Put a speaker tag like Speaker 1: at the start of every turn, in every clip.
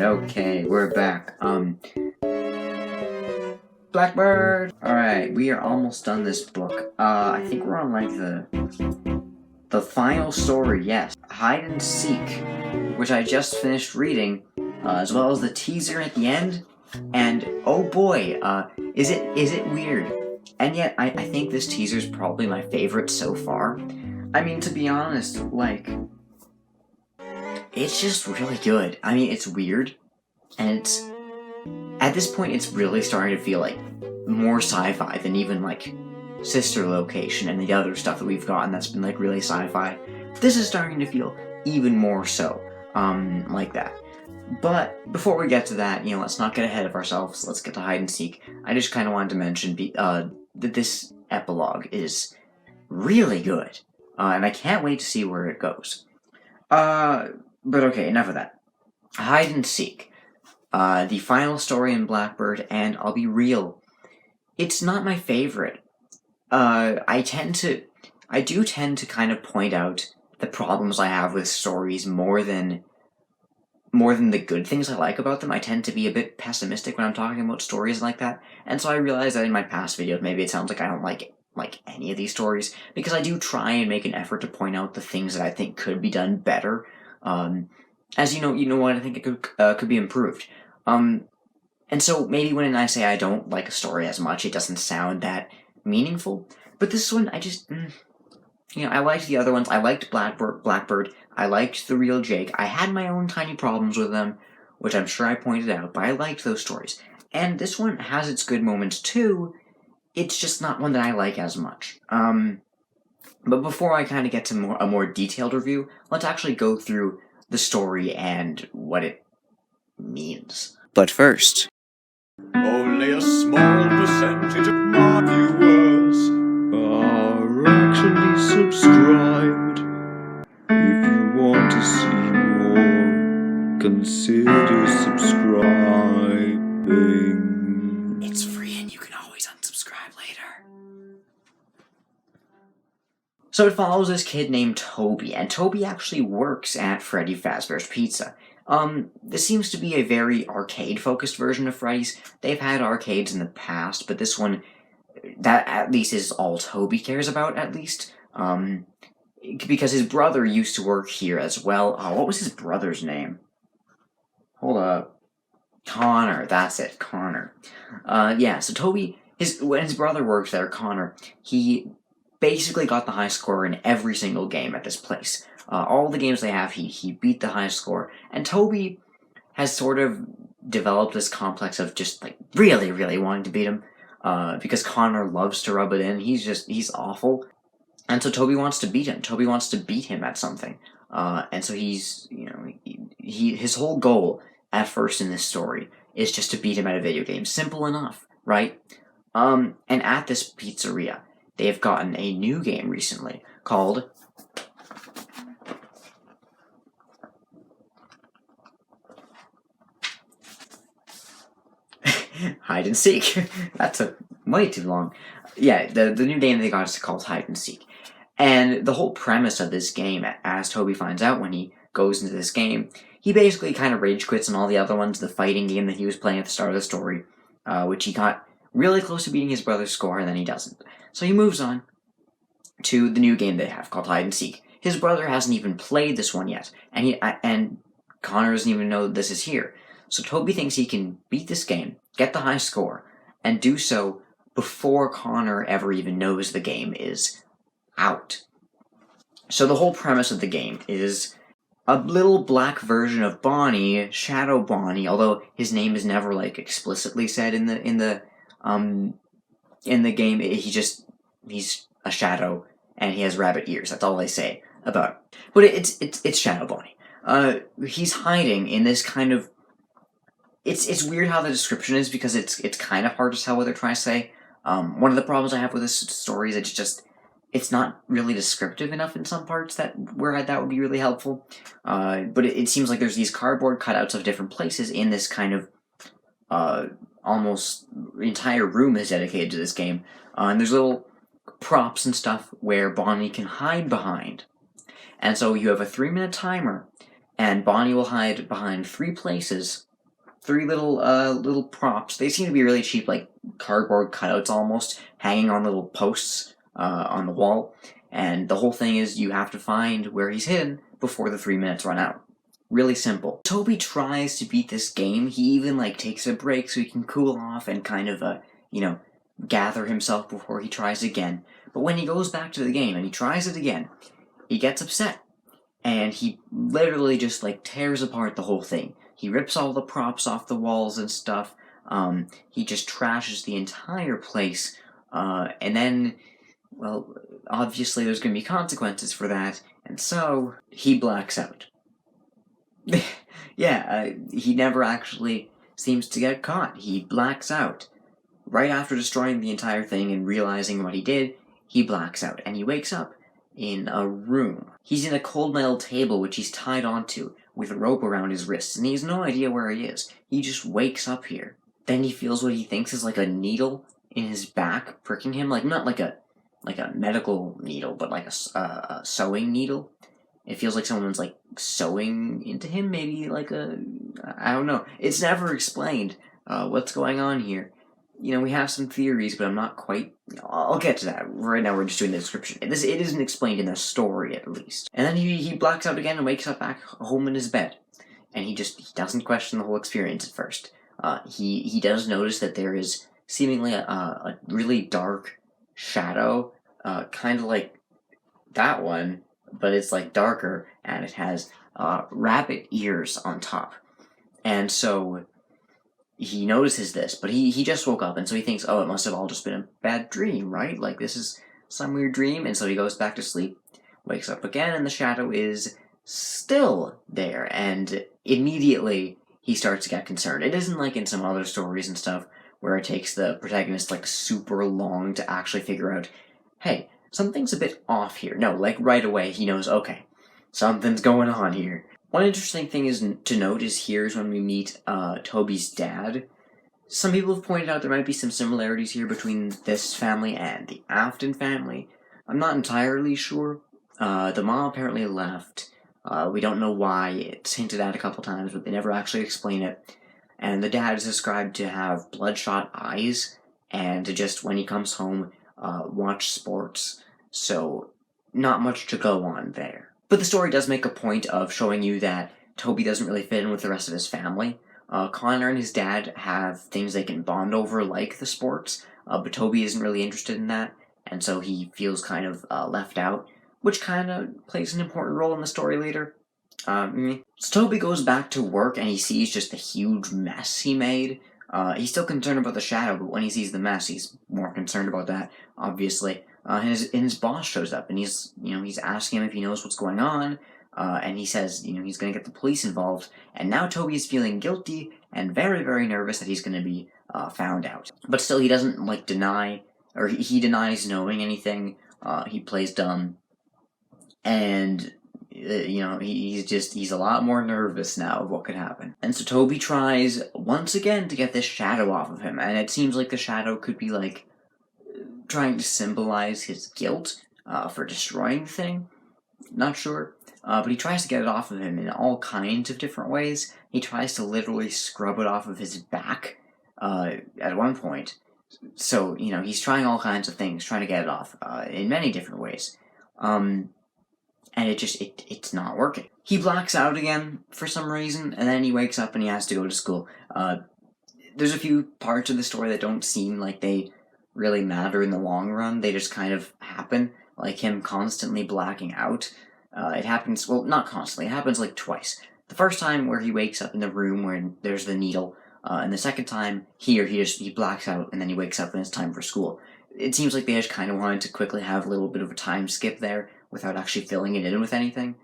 Speaker 1: Okay, we're back. Blackbird! Alright, we are almost done this book. I think we're on, like, the final story, yes. Hide and Seek, which I just finished reading, as well as the teaser at the end, and oh boy, is it weird. And yet, I think this teaser is probably my favorite so far. I mean, to be honest, like, it's just really good. I mean, it's weird, and it's, at this point, it's really starting to feel like more sci-fi than even, like, Sister Location and the other stuff that we've gotten that's been, like, really sci-fi. This is starting to feel even more so, like that. But before we get to that, you know, let's not get ahead of ourselves. Let's get to Hide and Seek. I just kind of wanted to mention that this epilogue is really good, and I can't wait to see where it goes. But okay, enough of that. Hide and Seek. The final story in Blackbird, and I'll be real, it's not my favorite. I do tend to kind of point out the problems I have with stories more than the good things I like about them. I tend to be a bit pessimistic when I'm talking about stories like that, and so I realize that in my past videos, maybe it sounds like I don't like any of these stories, because I do try and make an effort to point out the things that I think could be done better. As you know what, I think it could be improved. And so maybe when I say I don't like a story as much, it doesn't sound that meaningful. But this one, I just, I liked the other ones. I liked Blackbird. I liked The Real Jake. I had my own tiny problems with them, which I'm sure I pointed out, but I liked those stories. And this one has its good moments too. It's just not one that I like as much. But before I kind of get to a more detailed review, let's actually go through the story and what it means. But first,
Speaker 2: only a small percentage of my viewers are actually subscribed. If you want to see more, consider subscribing.
Speaker 1: It's free and you can always unsubscribe later. So it follows this kid named Toby, and Toby actually works at Freddy Fazbear's Pizza. This seems to be a very arcade-focused version of Freddy's. They've had arcades in the past, but this one, that at least is all Toby cares about, at least. Because his brother used to work here as well. What was his brother's name? Hold up. Connor, that's it, Connor. Yeah, so Toby, when his brother worked there, Connor, he basically got the high score in every single game at this place. All the games they have, he beat the high score, and Toby has sort of developed this complex of just, like, really, really wanting to beat him, because Connor loves to rub it in. He's awful, and so Toby wants to beat him. Toby wants to beat him at something, and so his whole goal at first in this story is just to beat him at a video game. Simple enough, right? And at this pizzeria, they've gotten a new game recently called Hide and Seek. That took way too long. Yeah, the new game they got is called Hide and Seek. And the whole premise of this game, as Toby finds out when he goes into this game, he basically kind of rage quits on all the other ones, the fighting game that he was playing at the start of the story, which he got really close to beating his brother's score, and then he doesn't. So he moves on to the new game they have called Hide and Seek. His brother hasn't even played this one yet, and Connor doesn't even know that this is here. So Toby thinks he can beat this game, get the high score, and do so before Connor ever even knows the game is out. So the whole premise of the game is a little black version of Bonnie, Shadow Bonnie, although his name is never, like, explicitly said in the game. He's a shadow, and he has rabbit ears. That's all they say about him. But it's Shadow Bonnie. He's hiding in this kind of. It's weird how the description is, because it's kind of hard to tell what they're trying to say. One of the problems I have with this story is it's not really descriptive enough in some parts that would be really helpful. But it seems like there's these cardboard cutouts of different places in this kind of almost entire room is dedicated to this game. And there's little props and stuff where Bonnie can hide behind. And so you have a 3-minute timer, and Bonnie will hide behind 3 places three little props. They seem to be really cheap, like cardboard cutouts almost, hanging on little posts on the wall. And the whole thing is you have to find where he's hidden before the 3 minutes run out. Really simple. Toby tries to beat this game. He even takes a break so he can cool off and kind of gather himself before he tries again. But when he goes back to the game and he tries it again, he gets upset. And he literally just tears apart the whole thing. He rips all the props off the walls and stuff. He just trashes the entire place. And then, well, obviously there's going to be consequences for that. And so, he blacks out. He never actually seems to get caught. He blacks out. Right after destroying the entire thing and realizing what he did, he blacks out. And he wakes up in a room. He's in a cold metal table which he's tied onto with a rope around his wrists, and he has no idea where he is. He just wakes up here. Then he feels what he thinks is a needle in his back pricking him, not like a medical needle, but a sewing needle. It feels like someone's sewing into him, maybe I don't know. It's never explained what's going on here. We have some theories, but I'm not quite... I'll get to that. Right now we're just doing the description. It isn't explained in the story, at least. And then he blacks out again and wakes up back home in his bed. And he doesn't question the whole experience at first. He does notice that there is seemingly a really dark shadow, kind of like that one, but it's darker, and it has rabbit ears on top. And so he notices this, but he just woke up, and so he thinks, oh, it must have all just been a bad dream, right? This is some weird dream, and so he goes back to sleep, wakes up again, and the shadow is still there, and immediately he starts to get concerned. It isn't like in some other stories and stuff, where it takes the protagonist super long to actually figure out, hey, something's a bit off here. No, right away he knows, okay, something's going on here. One interesting thing to note is here's when we meet Toby's dad. Some people have pointed out there might be some similarities here between this family and the Afton family. I'm not entirely sure. The mom apparently left. We don't know why. It's hinted at a couple times, but they never actually explain it. And the dad is described to have bloodshot eyes, and to just, when he comes home, watch sports. So, not much to go on there. But the story does make a point of showing you that Toby doesn't really fit in with the rest of his family. Connor and his dad have things they can bond over, like the sports, but Toby isn't really interested in that, and so he feels kind of left out, which kind of plays an important role in the story later. So Toby goes back to work, and he sees just the huge mess he made. He's still concerned about the shadow, but when he sees the mess, he's more concerned about that, obviously. His boss shows up, and he's asking him if he knows what's going on, and he says, he's gonna get the police involved, and now Toby is feeling guilty and very, very nervous that he's gonna be, found out. But still, he doesn't, deny, or he denies knowing anything, he plays dumb, and, he's a lot more nervous now of what could happen. And so Toby tries, once again, to get this shadow off of him, and it seems like the shadow could be, trying to symbolize his guilt for destroying the thing. Not sure. But he tries to get it off of him in all kinds of different ways. He tries to literally scrub it off of his back at one point. So, he's trying all kinds of things, trying to get it off in many different ways. And it's not working. He blacks out again for some reason, and then he wakes up and he has to go to school. There's a few parts of the story that don't seem like they really matter in the long run. They just kind of happen, like him constantly blacking out. It happens, well, not constantly, it happens twice. The first time where he wakes up in the room where there's the needle, and the second time here he blacks out and then he wakes up and it's time for school. It seems like they just kind of wanted to quickly have a little bit of a time skip there without actually filling it in with anything.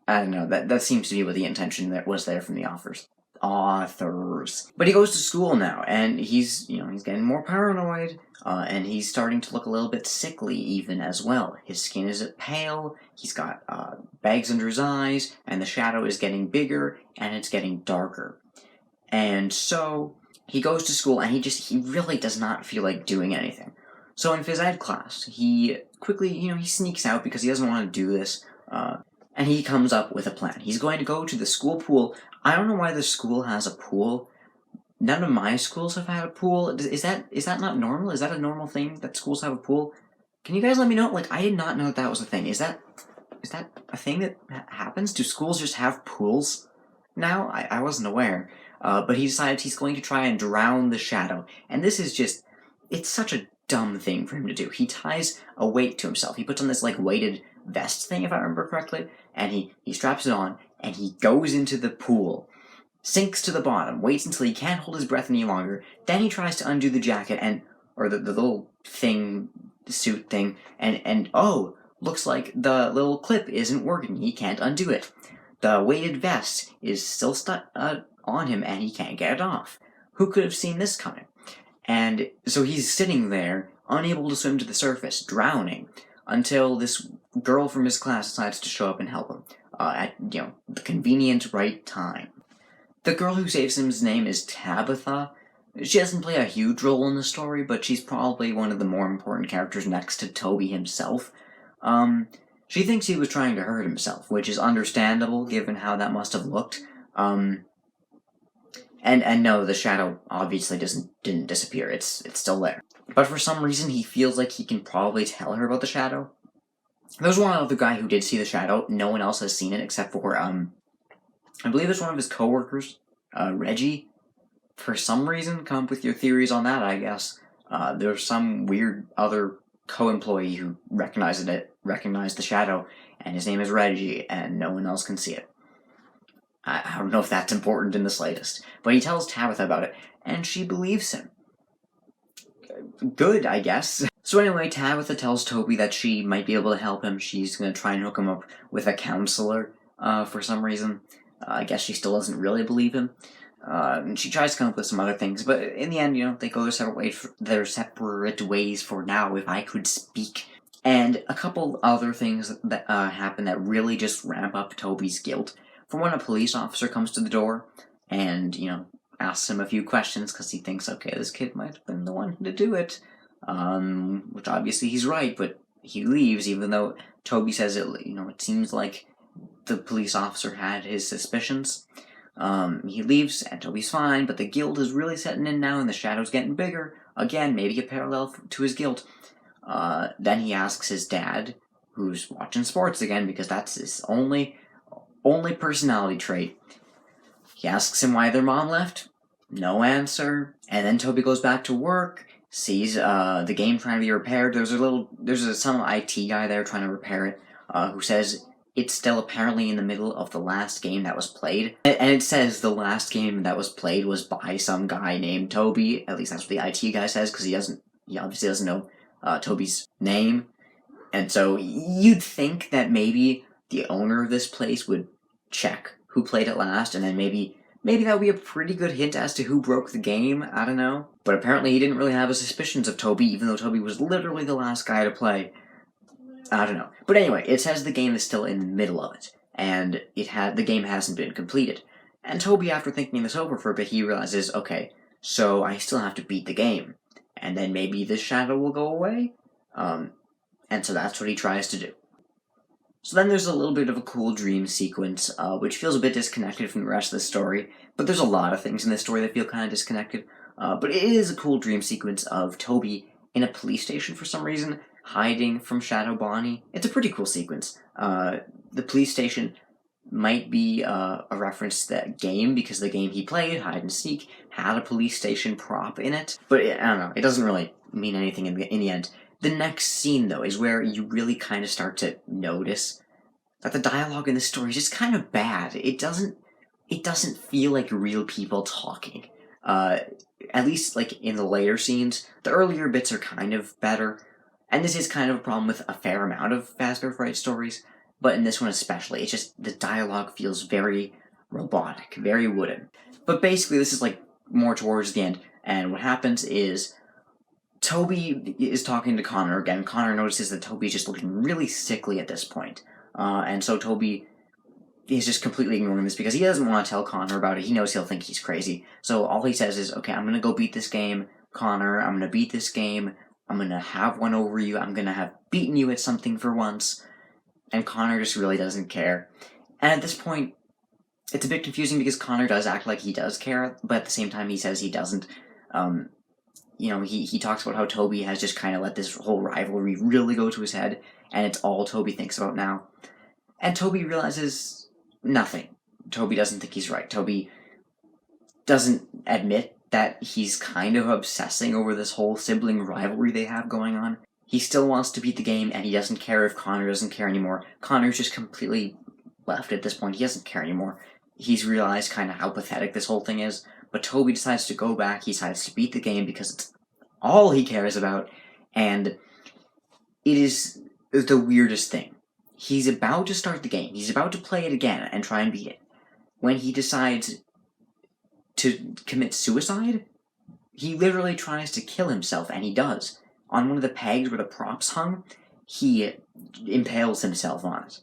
Speaker 1: I don't know, that seems to be what the intention that was there from the authors. But he goes to school now, and he's getting more paranoid, and he's starting to look a little bit sickly even as well. His skin is pale, he's got bags under his eyes, and the shadow is getting bigger, and it's getting darker. And so, he goes to school, and he really does not feel like doing anything. So in phys ed class, he quickly, he sneaks out because he doesn't want to do this, and he comes up with a plan. He's going to go to the school pool. I don't know why the school has a pool. none of my schools have had a pool. Is that not normal? Is that a normal thing that schools have a pool? Can you guys let me know? Like, I did not know that was a thing. Is that a thing that happens? Do schools just have pools now? I wasn't aware. But he decides he's going to try and drown the shadow. And this is just, it's such a dumb thing for him to do. He ties a weight to himself. He puts on this, like, weighted vest thing, if I remember correctly, and he straps it on, and he goes into the pool, sinks to the bottom, waits until he can't hold his breath any longer, then he tries to undo the jacket, or the little thing, suit thing, and oh, looks like the little clip isn't working. He can't undo it. The weighted vest is still stuck on him, and he can't get it off. Who could have seen this coming? And so he's sitting there, unable to swim to the surface, drowning, until this girl from his class decides to show up and help him at the convenient right time. The girl who saves him's name is Tabitha. She doesn't play a huge role in the story, but she's probably one of the more important characters next to Toby himself. She thinks he was trying to hurt himself, which is understandable given how that must have looked. And no, the shadow obviously didn't disappear. It's still there. But for some reason, he feels like he can probably tell her about the shadow. There's one other guy who did see the shadow. No one else has seen it except for I believe it's one of his coworkers, Reggie. For some reason, come up with your theories on that, I guess. There's some weird other co-employee who recognized the shadow, and his name is Reggie, and no one else can see it. I don't know if that's important in the slightest, but he tells Tabitha about it, and she believes him. Good, I guess. So anyway, Tabitha tells Toby that she might be able to help him. She's going to try and hook him up with a counselor for some reason. I guess she still doesn't really believe him. And she tries to come up with some other things, but in the end, they go their separate ways for now, if I could speak. And a couple other things that happen that really just ramp up Toby's guilt. For one, a police officer comes to the door and, asks him a few questions because he thinks, okay, this kid might have been the one to do it. Which obviously he's right, but he leaves even though Toby says it seems like the police officer had his suspicions. He leaves, and Toby's fine, but the guilt is really setting in now, and the shadow's getting bigger. Again, maybe a parallel to his guilt. Then he asks his dad, who's watching sports again, because that's his only personality trait. He asks him why their mom left. No answer. And then Toby goes back to work, sees the game trying to be repaired. There's some IT guy there trying to repair it, who says it's still apparently in the middle of the last game that was played. And it says the last game that was played was by some guy named Toby. At least that's what the IT guy says, because he obviously doesn't know Toby's name. And so you'd think that maybe the owner of this place would check who played it last, and then maybe that would be a pretty good hint as to who broke the game. I don't know. But apparently he didn't really have his suspicions of Toby, even though Toby was literally the last guy to play. I don't know. But anyway, it says the game is still in the middle of it, and the game hasn't been completed. And Toby, after thinking this over for a bit, he realizes, okay, so I still have to beat the game, and then maybe this shadow will go away? And so that's what he tries to do. So then there's a little bit of a cool dream sequence, which feels a bit disconnected from the rest of the story, but there's a lot of things in this story that feel kind of disconnected. But it is a cool dream sequence of Toby in a police station for some reason, hiding from Shadow Bonnie. It's a pretty cool sequence. The police station might be a reference to that game, because the game he played, Hide and Seek, had a police station prop in it. But I don't know, it doesn't really mean anything in the end. The next scene, though, is where you really kind of start to notice that the dialogue in this story is just kind of bad. It doesn't feel like real people talking. At least, like, in the later scenes. The earlier bits are kind of better. And this is kind of a problem with a fair amount of Fazbear Frights stories, but in this one especially, it's just, the dialogue feels very robotic, very wooden. But basically, this is, like, more towards the end, and what happens is Toby is talking to Connor again. Connor notices that Toby's just looking really sickly at this point. And so Toby is just completely ignoring this because he doesn't want to tell Connor about it. He knows he'll think he's crazy. So all he says is, okay, I'm going to go beat this game, Connor. I'm going to beat this game. I'm going to have one over you. I'm going to have beaten you at something for once. And Connor just really doesn't care. And at this point, it's a bit confusing because Connor does act like he does care, but at the same time he says he doesn't. You know, he talks about how Toby has just kind of let this whole rivalry really go to his head, and it's all Toby thinks about now. And Toby realizes nothing. Toby doesn't think he's right. Toby doesn't admit that he's kind of obsessing over this whole sibling rivalry they have going on. He still wants to beat the game, and he doesn't care if Connor doesn't care anymore. Connor's just completely left at this point. He doesn't care anymore. He's realized kind of how pathetic this whole thing is, but Toby decides to go back. He decides to beat the game because it's all he cares about, and it is the weirdest thing. He's about to start the game. He's about to play it again and try and beat it. When he decides to commit suicide, he literally tries to kill himself, and he does. On one of the pegs where the props hung, he impales himself on it.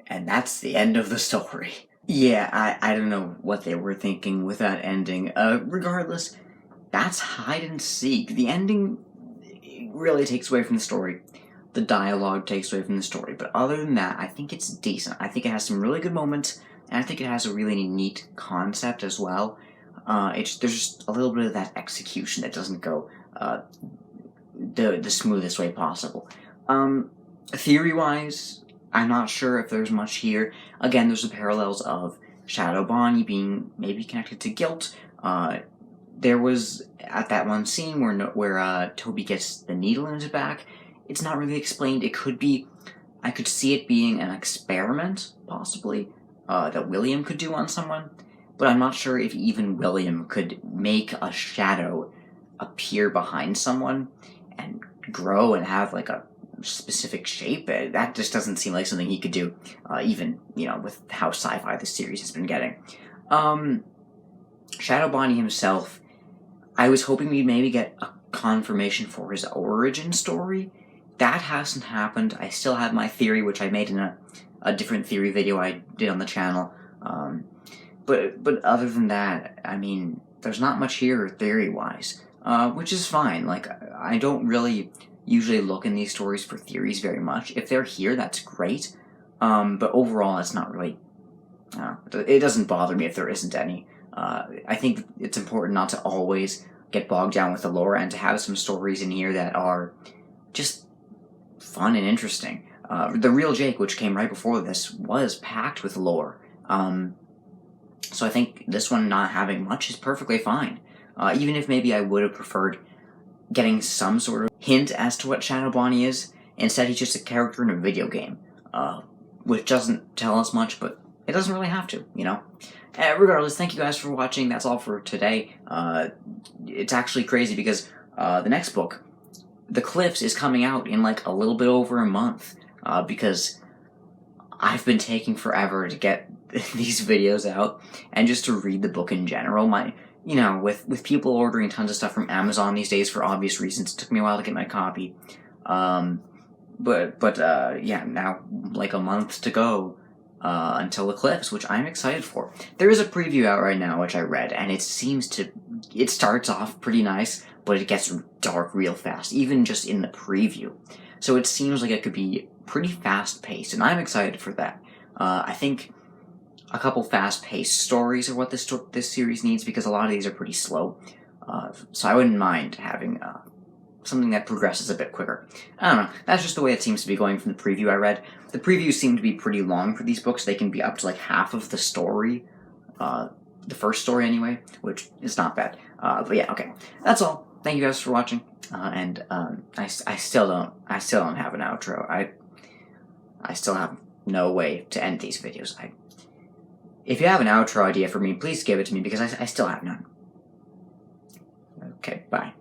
Speaker 1: And that's the end of the story. Yeah, I don't know what they were thinking with that ending. Regardless, that's hide and seek. The ending really takes away from the story. The dialogue takes away from the story. But other than that, I think it's decent. I think it has some really good moments, and I think it has a really neat concept as well. There's just a little bit of that execution that doesn't go the smoothest way possible. Theory-wise, I'm not sure if there's much here. Again, there's the parallels of Shadow Bonnie being maybe connected to guilt. There was, at that one scene where Toby gets the needle in his back, it's not really explained. It could be, I could see it being an experiment, possibly, that William could do on someone, but I'm not sure if even William could make a shadow appear behind someone and grow and have like a specific shape. That just doesn't seem like something he could do, even, you know, with how sci-fi this series has been getting. Shadow Bonnie himself, I was hoping we'd maybe get a confirmation for his origin story. That hasn't happened. I still have my theory, which I made in a different theory video I did on the channel. But other than that, I mean, there's not much here theory-wise, which is fine. Like, I don't really usually look in these stories for theories very much. If they're here, that's great. But overall, it's not really... it doesn't bother me if there isn't any. I think it's important not to always get bogged down with the lore and to have some stories in here that are just fun and interesting. The Real Jake, which came right before this, was packed with lore. So I think this one not having much is perfectly fine. Even if maybe I would have preferred getting some sort of hint as to what Shadow Bonnie is. Instead, he's just a character in a video game, which doesn't tell us much, but it doesn't really have to, you know? Regardless, thank you guys for watching. That's all for today. It's actually crazy because the next book, The Cliffs, is coming out in like a little bit over a month, because I've been taking forever to get these videos out and just to read the book in general. You know, with people ordering tons of stuff from Amazon these days for obvious reasons, it took me a while to get my copy. But yeah, now like a month to go until The Cliffs, which I'm excited for. There is a preview out right now, which I read, and it starts off pretty nice, but it gets dark real fast, even just in the preview. So it seems like it could be pretty fast-paced, and I'm excited for that. I think a couple fast-paced stories are what this series needs, because a lot of these are pretty slow. So I wouldn't mind having something that progresses a bit quicker. I don't know, that's just the way it seems to be going from the preview I read. The previews seem to be pretty long for these books. They can be up to like half of the story, the first story anyway, which is not bad. But yeah, okay, that's all. Thank you guys for watching, and I still don't have an outro. I still have no way to end these videos. If you have an outro idea for me, please give it to me, because I still have none. Okay, bye.